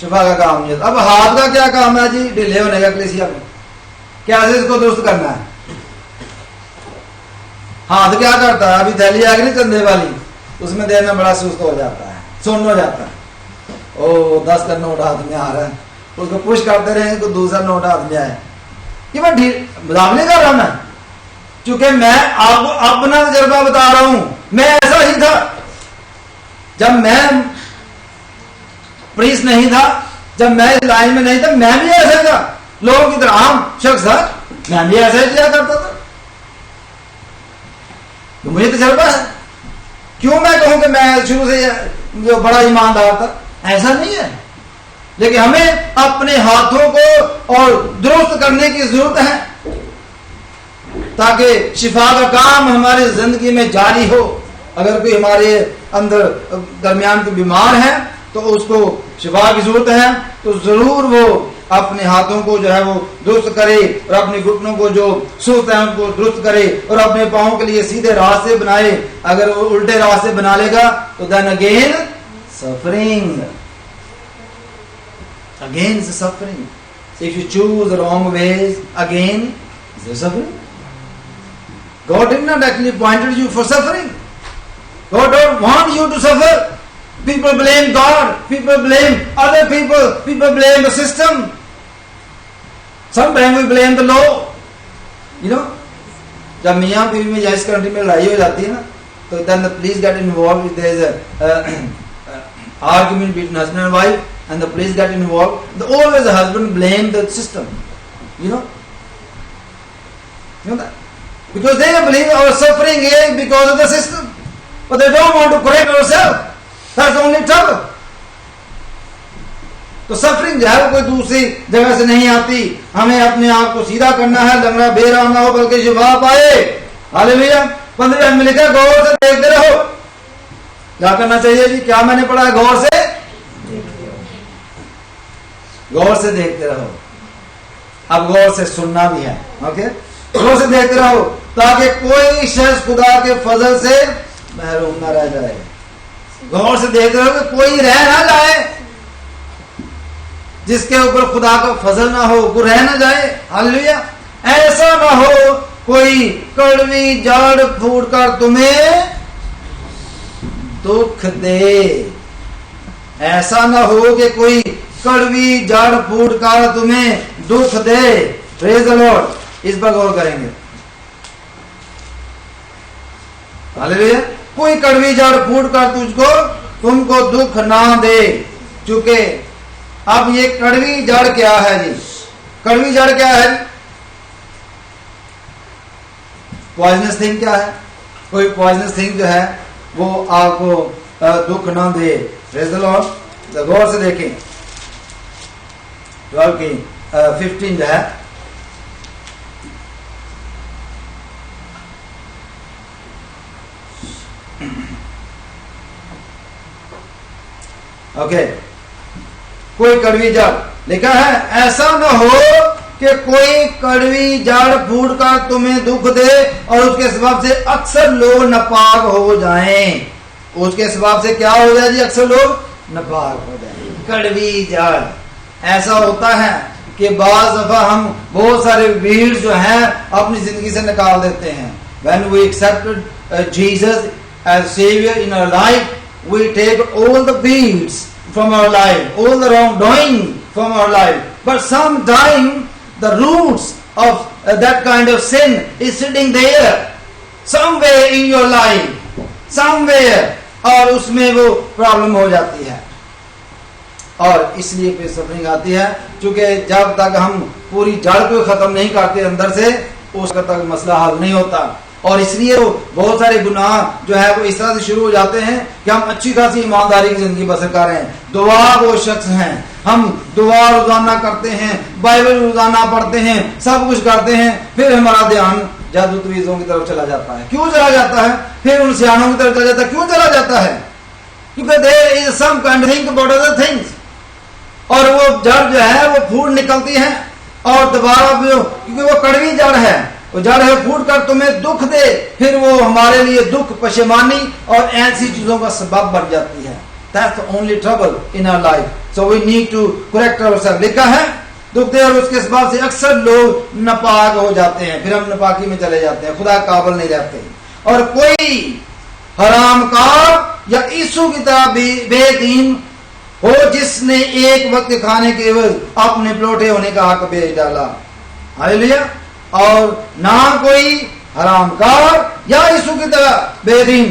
شفا کا کام نہیں ہوتا. اب ہاتھ کا کیا کام ہے جی ڈھیلے ہونے کا کلیسیا میں؟ کیسے اس کو درست کرنا ہے؟ ہاتھ کیا کرتا ہے؟ ابھی تھیلی آ گئی نہیں چندے والی, اس میں دینا بڑا سست ہو جاتا ہے, سن ہو جاتا ہے. او 10 کا نوٹ ہاتھ میں آ رہا ہے, اس کو پوش کرتے رہیں تو دوسرا نوٹ ہاتھ میں آئے. یہ میں مذاق نہیں کر رہا میں, چونکہ میں آپ کو اپنا تجربہ بتا رہا ہوں. میں ایسا ہی تھا جب میں پریس نہیں تھا, جب میں اس لائن میں نہیں تھا, میں بھی ایسا تھا. لوگوں کی طرح عام شخص تھا, میں بھی ایسا ہی کیا کرتا تھا. تو مجھے تجربہ ہے. کیوں میں کہوں کہ میں شروع سے جو بڑا ایماندار تھا؟ ایسا نہیں ہے. لیکن ہمیں اپنے ہاتھوں کو اور درست کرنے کی ضرورت ہے تاکہ شفا کا کام ہماری زندگی میں جاری ہو. اگر کوئی ہمارے اندر درمیان کوئی بیمار ہے تو اس کو شفا کی ضرورت ہے, تو ضرور وہ اپنے ہاتھوں کو جو ہے وہ درست کرے اور اپنے گھٹنوں کو جو سست ہیں ان کو درست کرے اور اپنے پاؤں کے لیے سیدھے راستے بنائے. اگر وہ الٹے راستے بنا لے گا تو then again suffering. Again is suffering. If you choose the wrong ways, again is the suffering. God did not actually appointed you for suffering. God don't want you to suffer. People blame God. People blame other people. People blame the system. Sometimes we blame the law. You know, جب میاں بیوی میں یا اس country میں لڑائی ہو جاتی ہے نا, تو then the police get involved. If there is a argument between husband and wife, and the police get involved, always the husband blame the system. You know that? Because they believe our suffering is because of the system. But they don't want to correct ourselves. That's the only trouble. تو suffering جو ہے وہ کوئی دوسری جگہ سے نہیں آتی. ہمیں اپنے آپ کو سیدھا کرنا ہے, لنگڑا بہرا نہ ہو بلکہ شفا پائے. ہاللیلویا. 15 میں لکھا غور سے دیکھتے رہو. کیا کرنا چاہیے جی؟ کیا میں نے پڑھا ہے؟ غور سے دیکھتے رہو. اب غور سے سننا بھی ہے. اوکے, غور سے دیکھتے رہو تاکہ کوئی شخص خدا کے فضل سے محروم نہ رہ جائے. غور سے دیکھتے رہو کہ کوئی رہ نہ جائے جس کے اوپر خدا کا فضل نہ ہو, وہ رہ نہ جائے. ہاللیلویا. ایسا نہ ہو کوئی کڑوی جڑ پھوٹ کر تمہیں دکھ دے. ایسا نہ ہو کہ کوئی کڑوی جڑ پھوٹ کر تمہیں دکھ دے. پریز دی لارڈ. اس پر غور کریں گے. ہاللیلویا. کوئی کڑوی جڑ پھوٹ کر تم کو دکھ نہ دے. چونکہ اب یہ کڑوی جڑ کیا ہے جی؟ کڑوی جڑ کیا ہے؟ پوائزنس تھنگ کیا ہے؟ کوئی پوائزنس تھنگ جو ہے وہ آپ کو دکھ نہ دے. پریز دی لارڈ. غور سے دیکھیں 12 کی 15 جو ہے. اوکے, کوئی کڑوی جڑ لکھا ہے. ایسا نہ ہو کہ کوئی کڑوی جڑ پھوٹ کر تمہیں دکھ دے اور اس کے سبب سے اکثر لوگ ناپاک ہو جائیں. اس کے سبب سے کیا ہو جائے جی؟ اکثر لوگ ناپاک ہو جائیں. کڑوی جڑ ایسا ہوتا ہے کہ بعض دفعہ ہم بہت سارے ویڈ جو ہیں اپنی زندگی سے نکال دیتے ہیں. When we accepted Jesus as Savior in our life, we take all the weeds from our life, all the wrongdoing from our life. But sometimes the roots of that kind of sin is sitting there somewhere in your life, somewhere, اور اس میں وہ problem ہو جاتی ہے. اور اس لیے پھر suffering آتی ہے, چونکہ جب تک ہم پوری جڑ کو ختم نہیں کرتے اندر سے, اس وقت تک مسئلہ حل نہیں ہوتا. اور اس لیے بہت سارے گناہ جو ہے وہ اس طرح سے شروع ہو جاتے ہیں کہ ہم اچھی خاصی ایمانداری کی زندگی بسر کر رہے ہیں. دعا وہ شخص ہیں, ہم دعا روزانہ کرتے ہیں, بائبل روزانہ پڑھتے ہیں, سب کچھ کرتے ہیں, پھر ہمارا دھیان جادو تویزوں کی طرف چلا جاتا ہے. کیوں چلا جاتا ہے؟ پھر ان سیانوں کی طرف چلا جاتا ہے. کیوں چلا جاتا ہے؟ کیونکہ there is some kind of think about other things. اور وہ جڑ جو ہے وہ پھوٹ نکلتی ہے اور دوبارہ کیونکہ وہ کڑوی جڑ ہے, وہ جڑ ہے پھوٹ کر تمہیں دکھ دے, پھر وہ ہمارے لیے دکھ, پشیمانی اور ایسی چیزوں کا سبب بن جاتی ہے. That's the only trouble in our life. So we need to correct ourselves. لکھا ہے دکھ دے اور اس کے سبب سے اکثر لوگ ناپاک ہو جاتے ہیں. پھر ہم ناپاکی میں چلے جاتے ہیں, خدا قابل نہیں رہتے. اور کوئی حرام کار یا عیسو کی طرح بے دین ہو جس نے ایک وقت کھانے کے عوض اپنے پلوٹے ہونے کا حق بیچ ڈالا. ہاللیلویا. اور نہ کوئی حرام کار یا عیسو کی طرح بے دین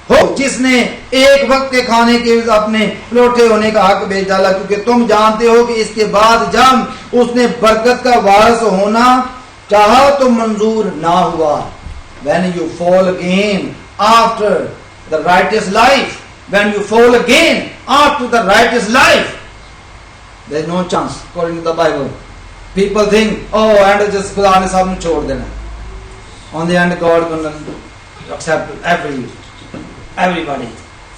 ہو جس نے ایک وقت کے کھانے کے عوض اپنے پلوٹے ہونے کا حق بیچ ڈالا, کیونکہ تم جانتے ہو کہ اس کے بعد جب اس نے برکت کا وارث ہونا چاہا تو منظور نہ ہوا. When you fall again after the righteous life, when you fall again after the righteous life, there is no chance according to the Bible. People think, oh, and just خدا نے سب نے چھوڑ دینا. On the end, God going to accept everybody.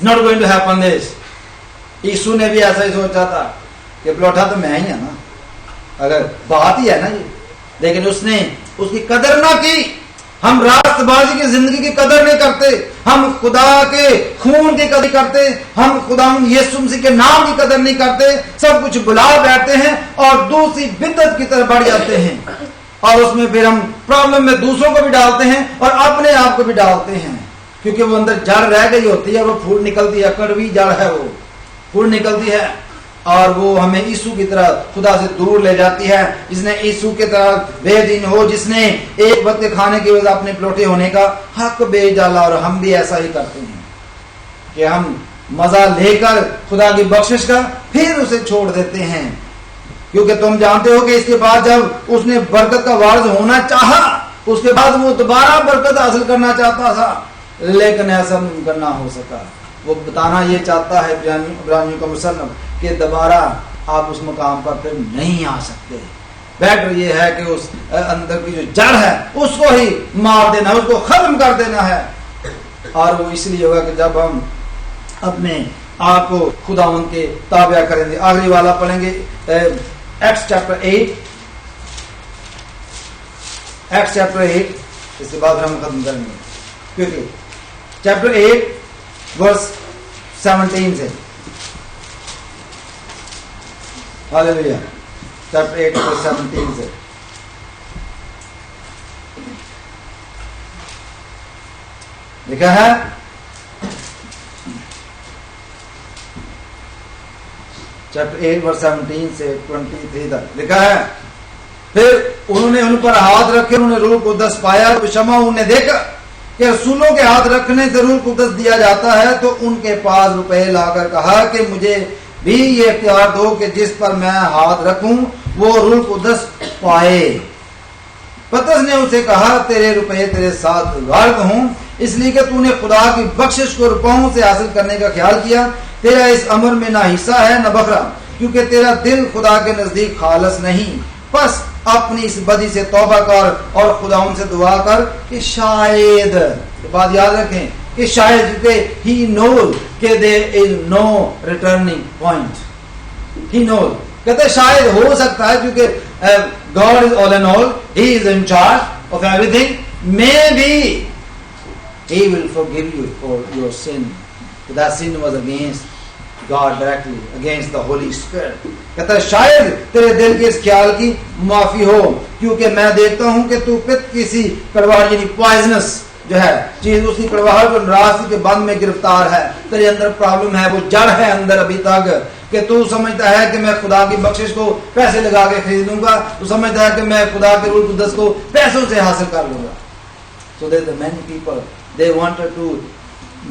Not going to happen this. یسوع نے بھی ایسا ہی سوچا تھا کہ پلوٹا تو میں ہی ہوں نا, اگر بات ہی ہے نا یہ, لیکن اس نے اس کی قدر نہ کی. ہم راست بازی کی زندگی کی قدر نہیں کرتے, ہم خدا کے خون کی قدر کرتے, ہم خدا یسوع مسیح کے نام کی قدر نہیں کرتے, سب کچھ بلا بیٹھتے ہیں اور دوسری بدعت کی طرف بڑھ جاتے ہیں, اور اس میں پھر ہم پرابلم میں دوسروں کو بھی ڈالتے ہیں اور اپنے آپ کو بھی ڈالتے ہیں, کیونکہ وہ اندر جڑ رہ گئی ہوتی ہے, وہ پھوٹ نکلتی ہے, کڑوی جڑ ہے, وہ پھوٹ نکلتی ہے اور وہ ہمیں عیسو کی طرح خدا سے دور لے جاتی ہے. جس نے عیسو کی طرح بے دین ہو, جس نے ایک وقت کھانے کی وجہ اپنے پلوٹے ہونے کا حق بیچ ڈالا. اور ہم بھی ایسا ہی کرتے ہیں کہ ہم مزہ لے کر خدا کی بخشش کا پھر اسے چھوڑ دیتے ہیں, کیونکہ تم جانتے ہو کہ اس کے بعد جب اس نے برکت کا وارث ہونا چاہا, اس کے بعد وہ دوبارہ برکت حاصل کرنا چاہتا تھا, لیکن ایسا ممکن نہ ہو سکا. وہ بتانا یہ چاہتا ہے عبرانیوں کا مصنف کہ دوبارہ آپ اس مقام پر پھر نہیں آ سکتے. بیٹر یہ ہے کہ اس اندر کی جو جڑ ہے اس کو ہی مار دینا، اس کو ختم کر دینا ہے. اور وہ اس لیے ہوگا کہ جب ہم اپنے آپ کو خداوند کے تابع کریں گے. آخری والا پڑھیں گے ایکٹس چیپٹر 8، ایکٹس چیپٹر 8، اس کے بعد ہم ختم کریں گے کیونکہ چیپٹر 8 ورس 17 سے. ہاللیلویا. چیپٹر 8 ورس 17 سے لکھا ہے، چیپٹر 8 ورس 17 سے 23 تک لکھا ہے. پھر انہوں نے ان پر ہاتھ رکھے، انہوں نے روح القدس پایا. شمع انہوں نے دیکھا کہ رسولوں کے ہاتھ رکھنے سے روح القدس دیا جاتا ہے، تو ان کے پاس روپے لا کر کہا کہ مجھے بھی یہ اختیار دو کہ جس پر میں ہاتھ رکھوں وہ روح القدس پائے. پترس نے اسے کہا تیرے روپے تیرے ساتھ غارت ہوں، اس لیے کہ تو نے خدا کی بخشش کو روپوں سے حاصل کرنے کا خیال کیا. تیرا اس امر میں نہ حصہ ہے نہ بکرا، کیونکہ تیرا دل خدا کے نزدیک خالص نہیں. بس اپنی اس بدی سے توبہ کر اور خدا ان سے دعا کر کہ شاید، بات یاد رکھیں کہ شاید، کیونکہ he knows کہ there is no returning point. he knows، کہتے شاید ہو سکتا ہے کیونکہ God is all in all, he is in charge of everything. Maybe he will forgive you for your sin. But that sin was against God directly, against the Holy Spirit. کہتا ہے شاید تیرے دل کے اس خیال کی معافی ہو، کیونکہ میں دیکھتا ہوں کہ تو پت کسی کڑواہٹ یعنی پوائزنس جو ہے چیز، اس کی کڑواہٹ اور ناراضگی کے بند میں گرفتار ہے. تیرے اندر پرابلم ہے، وہ جڑ ہے اندر ابھی تک کہ تو سمجھتا ہے کہ میں خدا کی بخشش کو پیسے لگا کے خرید لوں گا، تو سمجھتا ہے کہ میں خدا کے روح القدس کو پیسوں سے حاصل کر لوں گا. So there are many people, they wanted to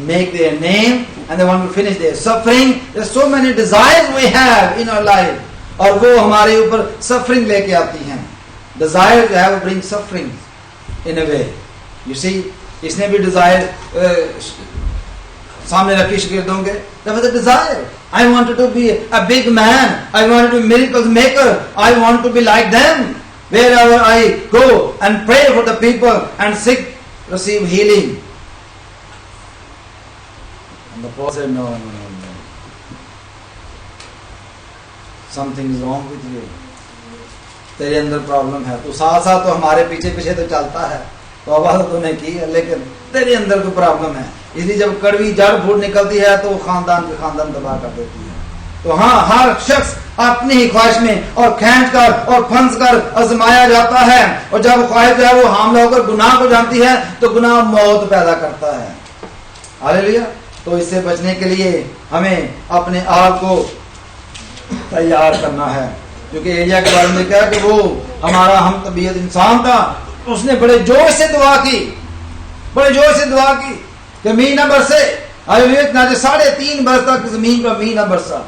make their name and they want to finish their suffering. There are so many desires we have in our life, اور وہ ہمارے اوپر suffering لے کے آتی ہیں. Desire جو ہے وہ bring suffering in a way. You see, اس نے بھی desire سامنے رکھی شاگردوں کے. That was a desire. I wanted to be a big man. I wanted to be miracles maker. I want to be like them. Wherever I go and pray for the people and sick receive healing. And the Paul said, no. Something is wrong with you. تیرے اندر problem ہے. تو ساتھ ساتھ تو ہمارے پیچھے پیچھے تو چلتا ہے، توبہ تو نے کی ہے، لیکن تیرے اندر کوئی پرابلم ہے. اس لیے جب کڑوی جڑ پھوٹ نکلتی ہے تو وہ خاندان کے خاندان تباہ کر دیتی ہے. تو ہاں، ہر شخص اپنی ہی خواہش میں اور کھینچ کر اور پھنس کر آزمایا جاتا ہے، اور جب خواہش جو ہے وہ حاملہ ہو کر گناہ کو جانتی ہے تو گناہ موت پیدا کرتا ہے. ہاللیلویا. تو اس سے بچنے کے لیے ہمیں اپنے آپ کو تیار کرنا ہے. کیونکہ ایلیا کے بارے میں کہا کہ وہ ہمارا ہم طبیعت انسان تھا، اس نے بڑے جوش سے دعا کی، بڑے جوش سے دعا کی کہ مینہ نہ برسے. ہاللیلویا. 3.5 برس تک زمین پر مینہ نہ برسا.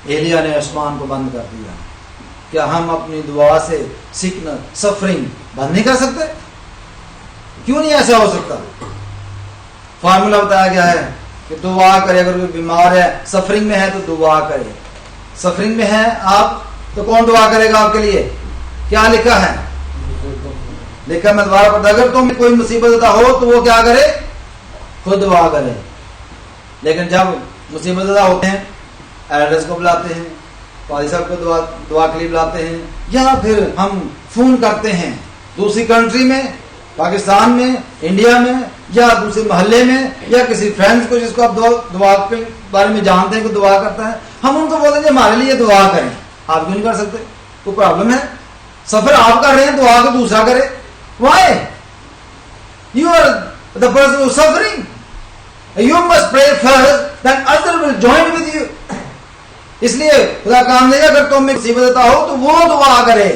ایلیا نے آسمان کو بند کر دیا. کیا ہم اپنی دعا سے سکنس سفرنگ بند نہیں کر سکتے؟ کیوں نہیں ایسا ہو سکتا؟ فارمولا بتایا گیا ہے کہ دعا کرے. اگر کوئی بیمار ہے، سفرنگ میں ہے تو دعا کرے. سفرنگ میں ہے آپ تو کون دعا کرے گا آپ کے لیے؟ کیا لکھا ہے؟ لکھا میں دوبارہ پڑھتا، اگر تم کوئی مصیبت زدہ ہو تو وہ کیا کرے؟ خود دعا کرے. لیکن جب مصیبت زدہ ہوتے ہیں ایلڈرز کو بلاتے ہیں، قاضی صاحب کو دعا کے لیے بلاتے ہیں، یا پھر ہم فون کرتے ہیں دوسری کنٹری میں، پاکستان میں، انڈیا میں، یا دوسرے محلے میں، یا کسی فرینڈز کو جس کو آپ دعا کے بارے میں جانتے ہیں کہ دعا کرتا ہے، ہم ان کو بولتے ہیں ہمارے لیے دعا کریں. آپ کیوں نہیں کر سکتے؟ کوئی پرابلم ہے؟ سفر آپ کر رہے ہیں، دعا کو دوسرا کرے. Why? You are the person who is suffering. You must pray first, then others will join with you. اس لیے خدا کام دے گا اگر تم میں مصیبت ہو تو وہ دعا کرے،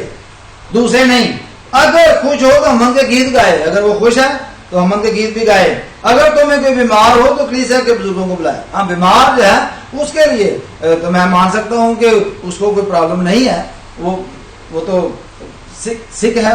دوسرے نہیں. اگر خوش ہو تو ہم کے گیت گائے، اگر وہ خوش ہے تو ہم کے گیت بھی گائے. اگر تمہیں کوئی بیمار ہو تو کلیسیا کے بزرگوں کو بلائے. ہاں، بیمار جو ہے اس کے لیے تو میں مان سکتا ہوں کہ اس کو کوئی پرابلم نہیں ہے، وہ تو سکھ ہے،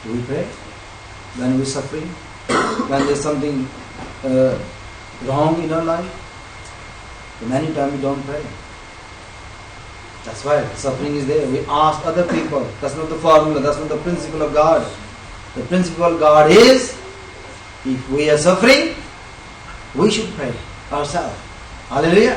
Do we pray when we're suffering, when there's something wrong in our life? Many times we don't pray. That's why suffering is there. We ask other people. That's not the formula. That's not the principle of God. The principle of God is, if we are suffering, we should pray ourselves. Hallelujah.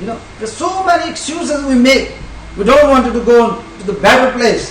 You know, there's so many excuses we make. We don't want to go to the better place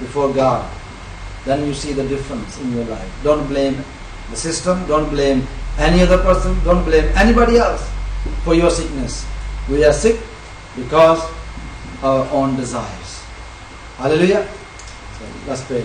before God. Then you see the difference in your life. Don't blame the system, don't blame any other person, don't blame anybody else for your sickness. We are sick because our own desires. Hallelujah. So let's pray.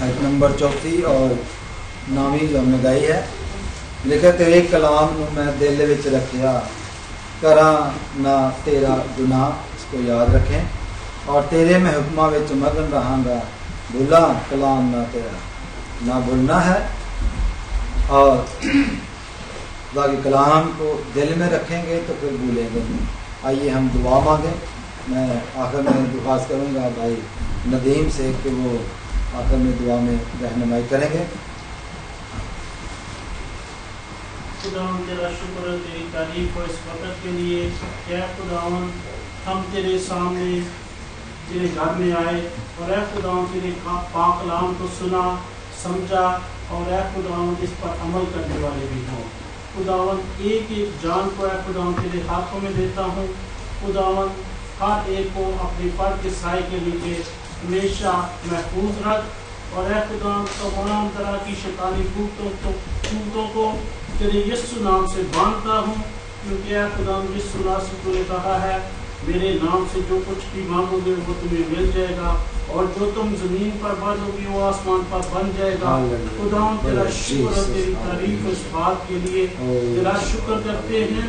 آیت number 34 اور 9ویں جو ہم نے گائی ہے. لکھے تیرے کلام نو میں دل وچ رکھیا کراں نہ تیرا گناہ، اس کو یاد رکھیں، اور تیرے میں حکماں وچ مگن رہاں گا، بھولا کلام نہ تیرا. نہ بھولنا ہے اور باقی کلام کو دل میں رکھیں گے تو پھر بھولیں گے. آئیے ہم دعا مانگیں. میں آخر میں درخواست کروں گا بھائی ندیم سے کہ وہ آخر میں دعا میں رہنمائی کریں گے. خداوند تیرا شکر ہے، تیری تعریف ہو اس وقت کے لیے. اے خداوند ہم تیرے سامنے تیرے گھر میں آئے اور اے خداوند تیرے پاک کلام کو سنا سمجھا اور اے خداوند اس پر عمل کرنے والے بھی ہوں. خداوند ایک ایک جان کو اے خداوند تیرے ہاتھوں میں دیتا ہوں. خداوند ہر ایک کو اپنی پر کے سائے کے نیچے ہمیشہ محفوظ رکھ اور اے خداوند تمام طرح کی شیطانی قوتوں کو تیرے یسوع نام سے باندھتا ہوں، کیونکہ اے خداوند یسوع نام سے تو نے کہا ہے میرے نام سے جو کچھ بھی مانگو گے وہ تمہیں مل جائے گا، اور جو تم زمین پر باندھو گے وہ آسمان پر بن جائے گا. خداوند تیرا شکر اور تیری تعریف اس بات کے لیے تیرا شکر کرتے ہیں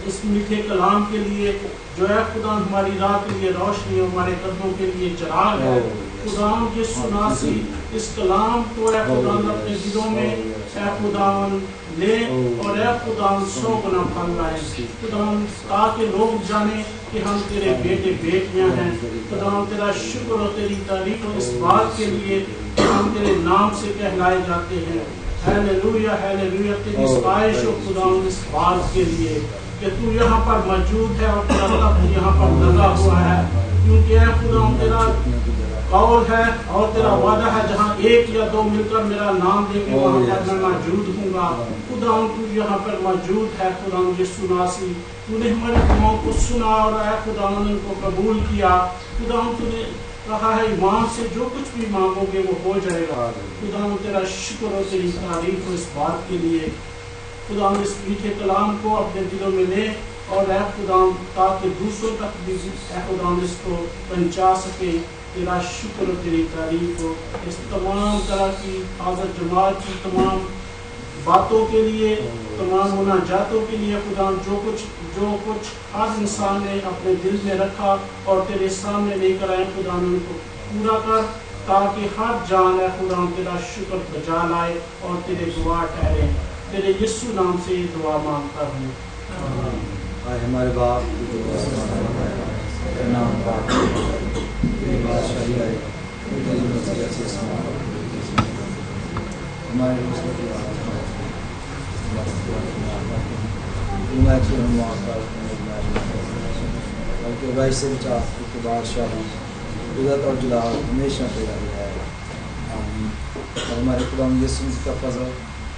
اس میٹھے کلام کے لیے جو ہے خداوند ہماری راہ کے لیے روشنی اور ہمارے قدموں کے لیے چراغ ہے. خداوند یسوع ناسی اس کلام کو اے خداوند اپنے دلوں میں اے خداوند لے اور اے خداوند 100 گنا پھل لائے خداوند، تاکہ لوگ جانیں کہ ہم تیرے بیٹے بیٹیاں ہیں. خداوند تیرا شکر اور تیری تعریف اور اس بات کے لیے کہ ہم تیرے نام سے کہلائے جاتے ہیں. ہیلیلویا ہیلیلویا، تیری ستائش ہو خداوند اس بات کے لیے کہ تو یہاں پر موجود ہے اور تیرا لب یہاں پر لگا ہوا ہے، کیونکہ اے خداوند تیرا قول ہے اور تیرا وعدہ ہے جہاں ایک یا دو مل کر میرا نام دیں گے وہاں پر میں موجود ہوں گا. خداوند تو یہاں پر موجود ہے. خداوند یسوع ناسی تو نے ہماری دعاؤں کو سنا اور اے خداوند ان کو قبول کیا. خداوند تو نے کہا ہے ایمان سے جو کچھ بھی مانگو گے وہ ہو جائے گا. خداوند تیرا شکر اور تیری تعریف ہو اس بات کے لیے. خداوند اس میٹھے کلام کو اپنے دلوں میں لے اور اے خداوند تاکہ دوسروں تک بھی اے خداوند اس کو پہنچا سکے. تیرا شکر اور تیری تعریف ہو اس تمام طرح کی حاضر جماعت کی تمام باتوں کے لیے، تمام مناجاتوں کے لیے. خداوند جو کچھ ہر انسان نے اپنے دل میں رکھا اور تیرے سامنے لے کر آئے خداوند ان کو پورا کر، تاکہ ہر جان ہے خداوند تیرا شکر بجا لائے اور تیرے گواہ ٹھہرے. تیرے یسوع نام سے یہ دعا مانگتا ہوں. آئے ہمارے باپ کا نام پاک تیری بادشاہی آئے، تیری مشیت سے ہمارے بلکہ ویسے سے بچا کہ بادشاہی قدرت اور جلال ہمیشہ تیرا ہی ہے. آمین. اور ہمارے خدا یسوع کا فضل،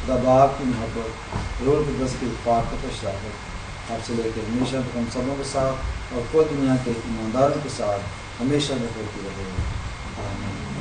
خدا باپ کی محبت، روح القدس کی پاک و شراکت آپ سے لے کے ہمیشہ تک ہم سبوں کے ساتھ اور پوری دنیا کے ایمانداروں کے ساتھ ہمیشہ ہوتی رہے. آمین.